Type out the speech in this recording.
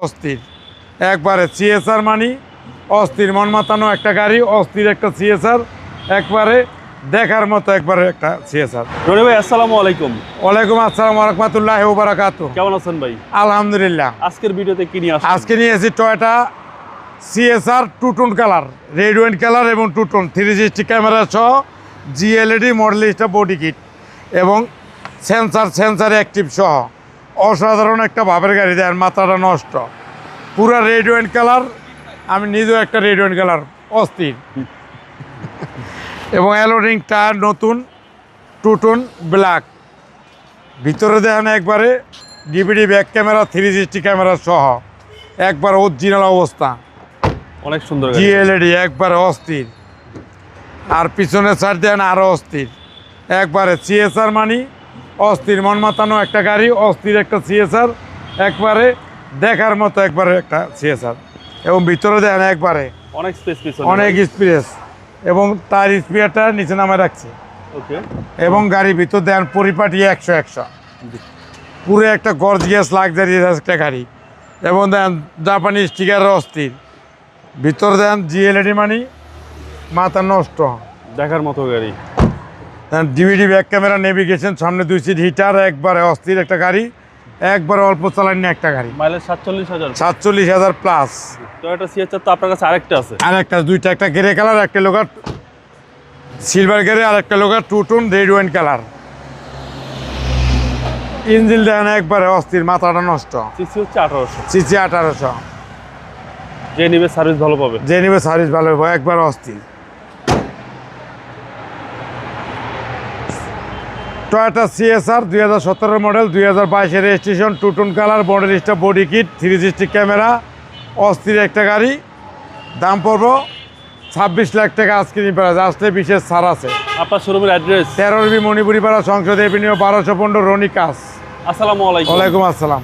অস্থির একবারে সিএসআর মানি অস্থির মন মাতানো একটা গাড়ি, অস্থির একটা সিএসআর, একবারে দেখার মতো একবারে একটা সিএসআর। রনি ভাই আসসালামু আলাইকুম। ওয়ালাইকুম আসসালাম ওয়া রাহমাতুল্লাহি ওয়া বারাকাতুহু। কেমন আছেন ভাই? আলহামদুলিল্লাহ। আজকের ভিডিওতে কি নিয়ে আসছেন? আজকে নিয়ে এসেছি Toyota CSR two tone colour, red wine colour এবং টু টোন 360 ক্যামেরা সহ জিএলইডি মডেলিস্টা বডি কিট এবং সেন্সার অ্যাক্টিভ সহ অসাধারণ একটা ভাবের গাড়ি। দেন মাথাটা নষ্ট, পুরা রেড ওয়াইন কালার। আমি নিজেও একটা রেড ওয়াইন কালার, অস্থির। এবং অ্যালোরিং টায়ার নতুন, টু টোন ব্ল্যাক। ভিতরে দেখেন একবারে ডিভিডি ব্যাক ক্যামেরা 360 ক্যামেরা সহ একবার অরিজিনাল অবস্থা, অনেক সুন্দর গাড়ি। জিএলইডি একবারে অস্থির। আর পিছনের সাইড দেন আরও অস্থির, একবারে সিএসআর মানি অস্থির মন মাতানো একটা গাড়ি, অস্থির একটা সিএসআর, একবারে দেখার মতো একবারে একটা সিএসআর। এবং ভিতরে দেন একবারে অনেক স্পেস পিছনে, অনেক স্পেস এবং তার স্পিয়ারটা নিচে নামে রাখছে। ওকে। এবং গাড়ির ভিতর দেন পরিপাটি 100 পুরো একটা গর্জিয়াস লাক্সারিয়াস একটা গাড়ি। এবং দেন জাপানি স্টিকার অস্থির। ভিতর দেন জিএলইডি মানি মাথা নষ্ট, দেখার মতো গাড়ি। দেন ডিভিডি ব্যাক ক্যামেরা, নেভিগেশন, সামনে 2 সিট হিটার, একবারে অস্থির একটা গাড়ি, একবারে অল্প চালানি একটা গাড়ি। মাইলেজ 47,000। 47,000 প্লাস। টয়োটা সিএচআর তো আপনার কাছে আরেকটা আছে। আর একটা দুইটা, একটা গ্রে কালার, একটা লোকার সিলভার গ্রে, আর একটা লোকার two tone red wine colour. Engine দেখেন একবারে অস্থির, মাথাটা নষ্ট। সিসি হচ্ছে 1800। সিসি 1800। যে নিবে সার্ভিস ভালো পাবে। যে নিবে সার্ভিস ভালো হবে, একবার অস্থির। Toyota CSR 2017 model, 2022 registration, two tone colour, Modellista body kit, 360 camera, অস্থির একটা গাড়ি। দাম পড়ব 26 লাখ টাকা। আজকে আসলে বিশেষ ছাড় আছে। আপনার শোরুমের অ্যাড্রেস? 13 মণিপুরি পাড়া, সংসদ এভিনিউ, 1215, রনি কাস। আসসালামু আলাইকুম। ওয়ালাইকুম আসসালাম।